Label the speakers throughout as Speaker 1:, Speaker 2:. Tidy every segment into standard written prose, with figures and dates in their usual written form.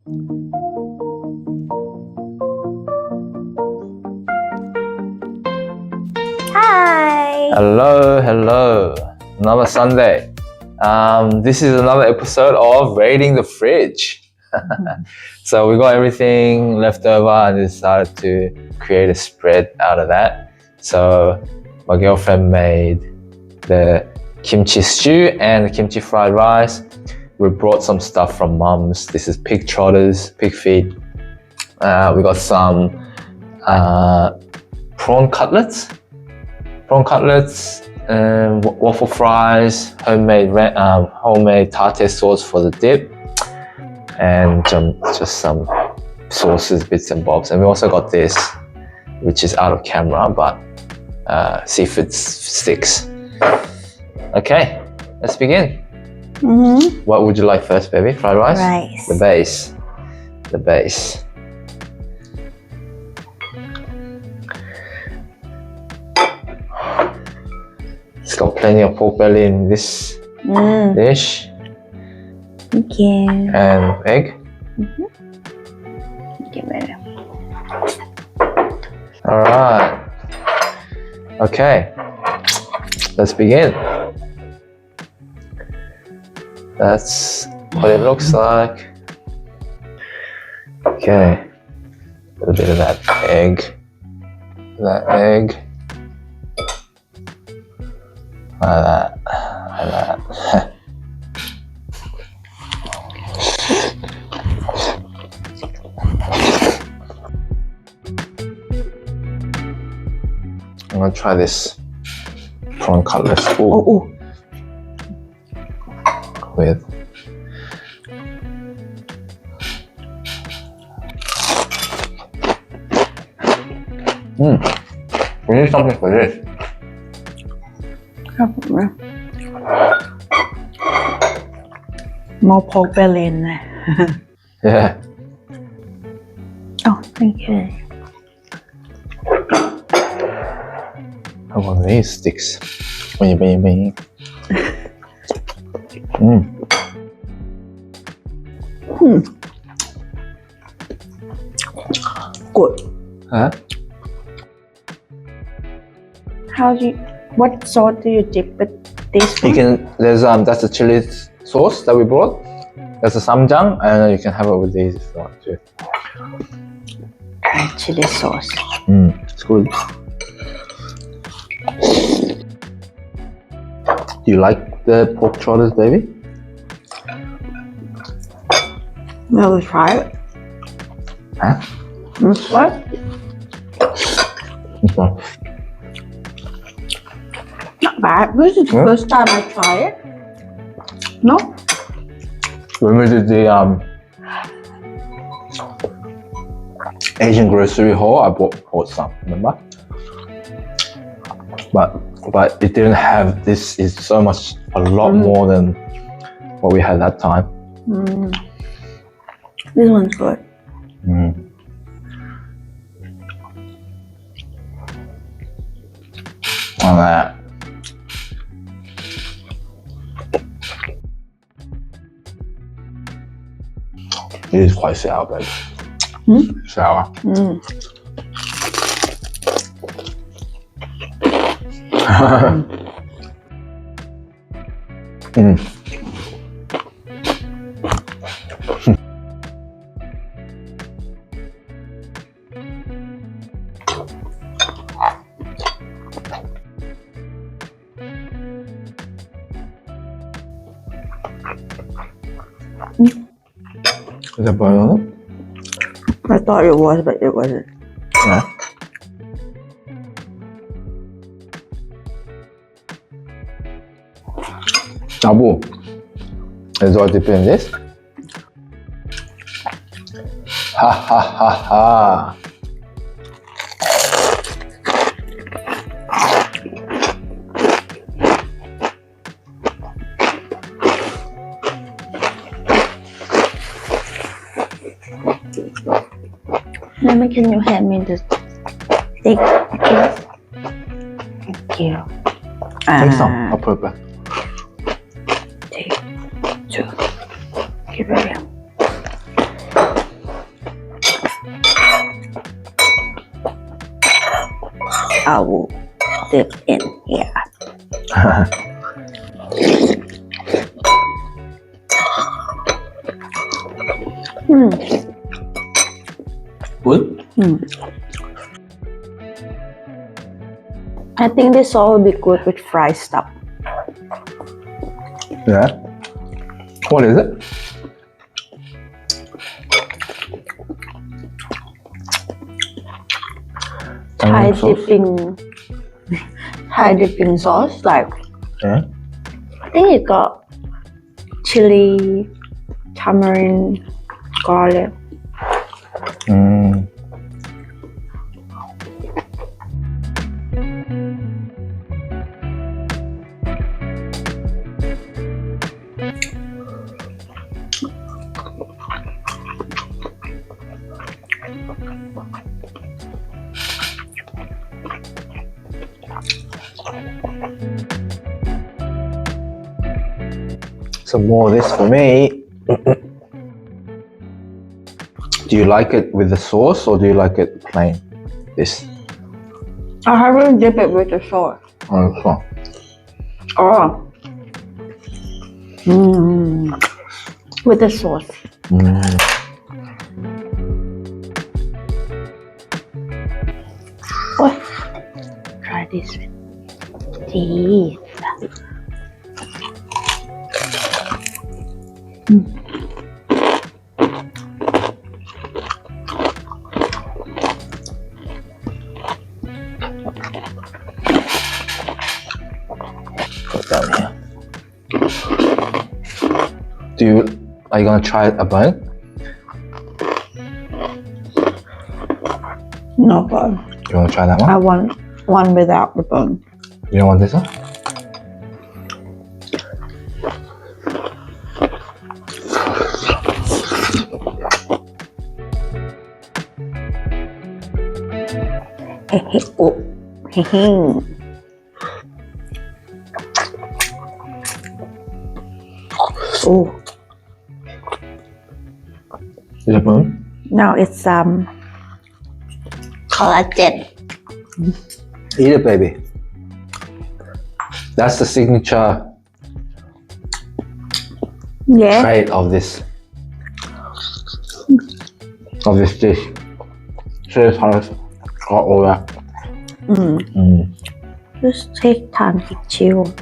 Speaker 1: Hi!
Speaker 2: Hello. Another Sunday. This is another episode of Raiding the Fridge. So we got everything left over and decided to create a spread out of that. So my girlfriend made the kimchi stew and the kimchi fried rice. We brought some stuff from Mum's. This is pig trotters, pig feet. We got some prawn cutlets, waffle fries, homemade tartar sauce for the dip, and just some sauces, bits and bobs. And we also got this, which is out of camera, but seafood sticks. Okay, let's begin. What would you like first, baby? Fried rice?
Speaker 1: Rice.
Speaker 2: The base. It's got plenty of pork belly in this dish.
Speaker 1: Thank you.
Speaker 2: And egg.
Speaker 1: Get ready.
Speaker 2: Alright. Okay. Let's begin. That's what it looks like. Okay. A little bit of that egg. Like that. I'm gonna try this prawn cutlet with we need something for this.
Speaker 1: More pork belly in there.
Speaker 2: Yeah.
Speaker 1: Oh, thank you.
Speaker 2: I want these sticks. Bing.
Speaker 1: Good.
Speaker 2: Huh?
Speaker 1: What sauce do you dip with this one?
Speaker 2: You can. That's the chili sauce that we brought. That's the samjang, and you can have it with these if you want to.
Speaker 1: Chili sauce.
Speaker 2: It's good. Do you like the pork trotters, baby?
Speaker 1: We'll try it.
Speaker 2: Huh?
Speaker 1: What?
Speaker 2: Okay.
Speaker 1: Not bad. This is the first time I try it. No?
Speaker 2: When we did the Asian grocery haul, I bought some, remember? But it didn't have this. Is so much, a lot more than what we had that time.
Speaker 1: This one's good.
Speaker 2: On that. It is quite sour, baby. Sour. Is that burnt on it?
Speaker 1: I thought it was, but it wasn't.
Speaker 2: Yeah. Abu, is what dip in this? Ha.
Speaker 1: Mama, can you hand me the stick, please? Thank you.
Speaker 2: Take some. I'll put it back.
Speaker 1: Take two. Get ready. I will dip in here.
Speaker 2: Good?
Speaker 1: I think this all will be good with fried stuff.
Speaker 2: Yeah. What is it?
Speaker 1: Thai
Speaker 2: Onion sauce?
Speaker 1: dipping sauce. Like,
Speaker 2: Yeah.
Speaker 1: I think it got chili, tamarind, garlic.
Speaker 2: Some more of this for me. Do you like it with the sauce or do you like it plain? This.
Speaker 1: I haven't dipped it with the sauce.
Speaker 2: Oh, fun.
Speaker 1: Oh. With the sauce. Oh, try this one. This.
Speaker 2: Put down here. Are you gonna try a bun?
Speaker 1: No bun.
Speaker 2: You wanna try that one?
Speaker 1: I want one without the bun.
Speaker 2: You don't want this one?
Speaker 1: Oh. Oh.
Speaker 2: Is it bun?
Speaker 1: No, it's collagen.
Speaker 2: Eat it, baby. That's the signature
Speaker 1: Yeah.
Speaker 2: trait of this dish. Cheers, Harris. Got all that.
Speaker 1: Just take time to chill.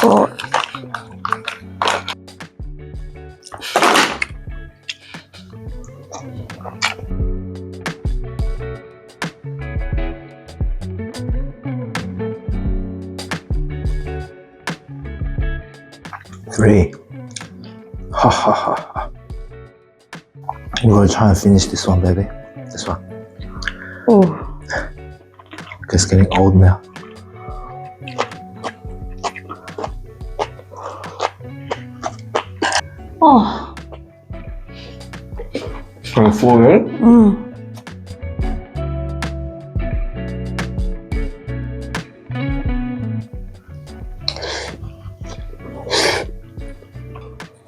Speaker 1: Oh.
Speaker 2: Three. Ha ha ha ha. We're gonna try and finish this one, baby. This one.
Speaker 1: Oh.
Speaker 2: It's getting old now.
Speaker 1: Oh.
Speaker 2: From forward.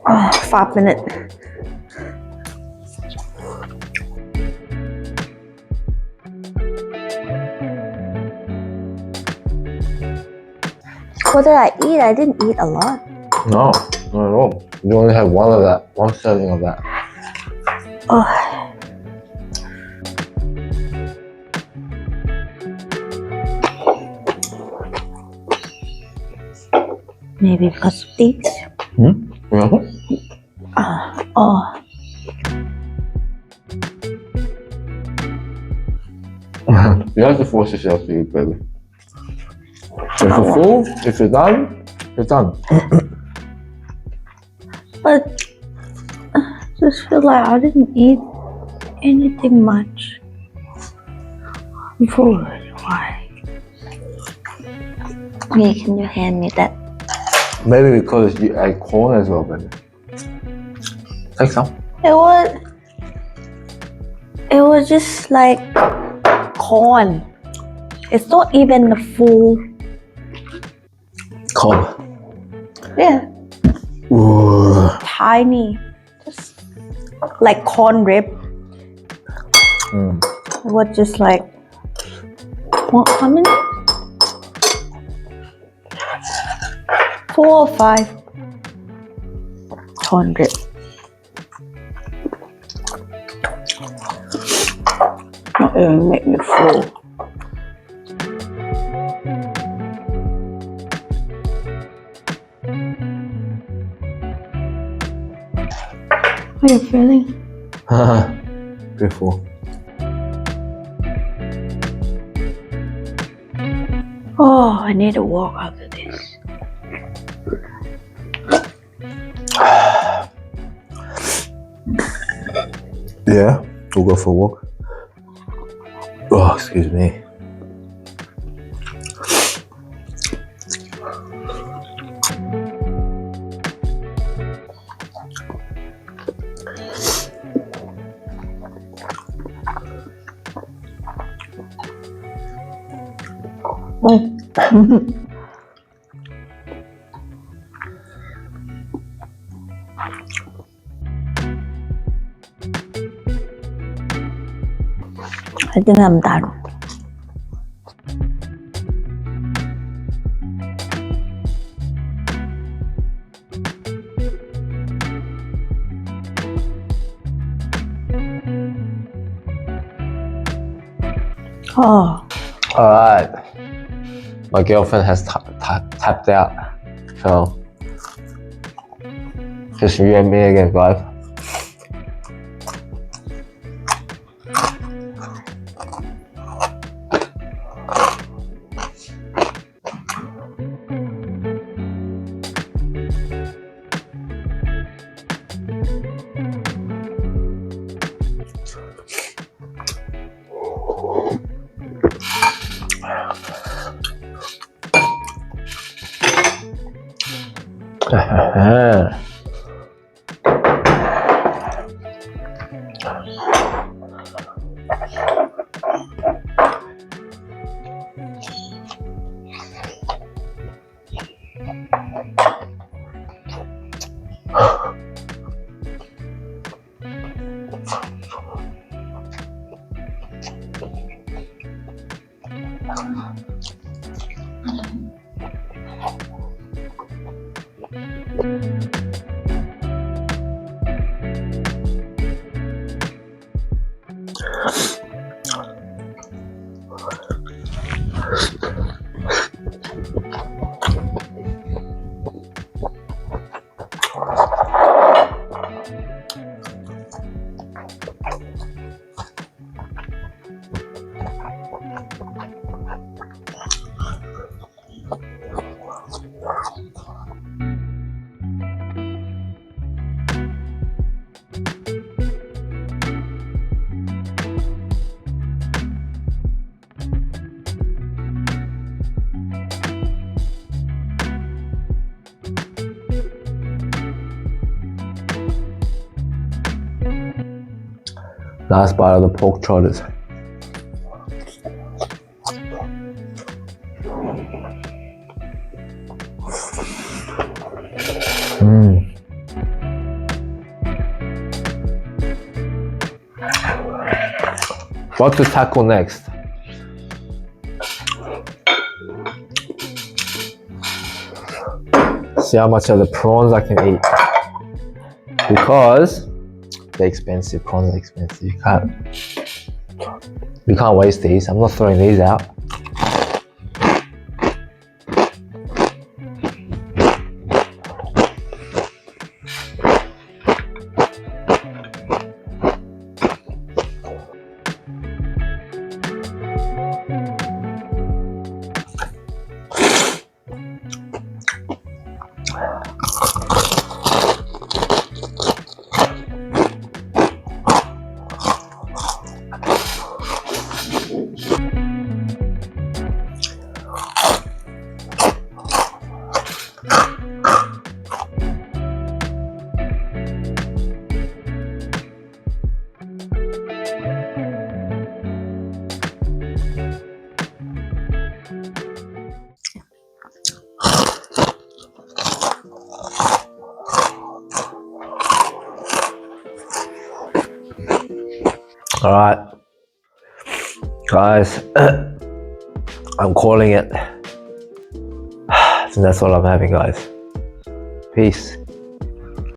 Speaker 1: Oh, 5 minutes. What did I eat? I didn't eat a lot.
Speaker 2: No, not at all. You only have one of that, one serving of that.
Speaker 1: Oh. Maybe because of these.
Speaker 2: Yeah.
Speaker 1: Oh.
Speaker 2: You have to force yourself to eat, baby. If you're full, if you're done, you're done.
Speaker 1: But I just feel like I didn't eat anything much. I'm full. Why? Yeah, can you hand me that?
Speaker 2: Maybe because you ate corn as well, baby. Take some.
Speaker 1: It was just like corn. It's not even a full.
Speaker 2: Cob.
Speaker 1: Yeah,
Speaker 2: Ooh.
Speaker 1: tiny. Just like corn rib.
Speaker 2: Mm.
Speaker 1: It was just like, what, how many? 4 or 5 corn rib. Not even make me full. How are you feeling?
Speaker 2: Pretty full.
Speaker 1: Oh, I need to walk after this.
Speaker 2: Yeah, we'll go for a walk. Oh, excuse me.
Speaker 1: I think I'm done. Oh,
Speaker 2: Alright. My girlfriend has tapped out. So, just you and me again, guys. Last bite of the pork trotters. What to tackle next? See how much of the prawns I can eat. Because they're expensive, prawns are expensive. You can't waste these. I'm not throwing these out. All right, guys, I'm calling it. I think that's all I'm having, guys. Peace.